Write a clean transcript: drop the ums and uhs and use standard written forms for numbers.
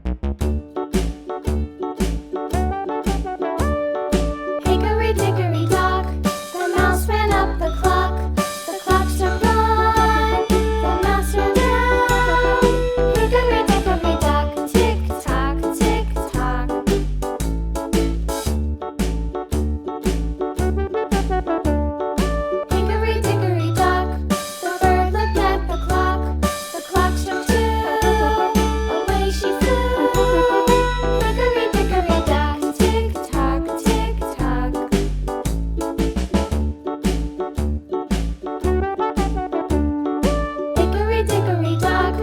Hickory dickory dock, the mouse ran up the clock. The clock struck one, the mouse ran round. Hickory dickory dock, tick tock, tick tock. Hickory dickory dock, the bird looked at the clock. The clock struck two, away she flew. Hickory dickory dock, tick tock, tick tock. Hickory dickory dock,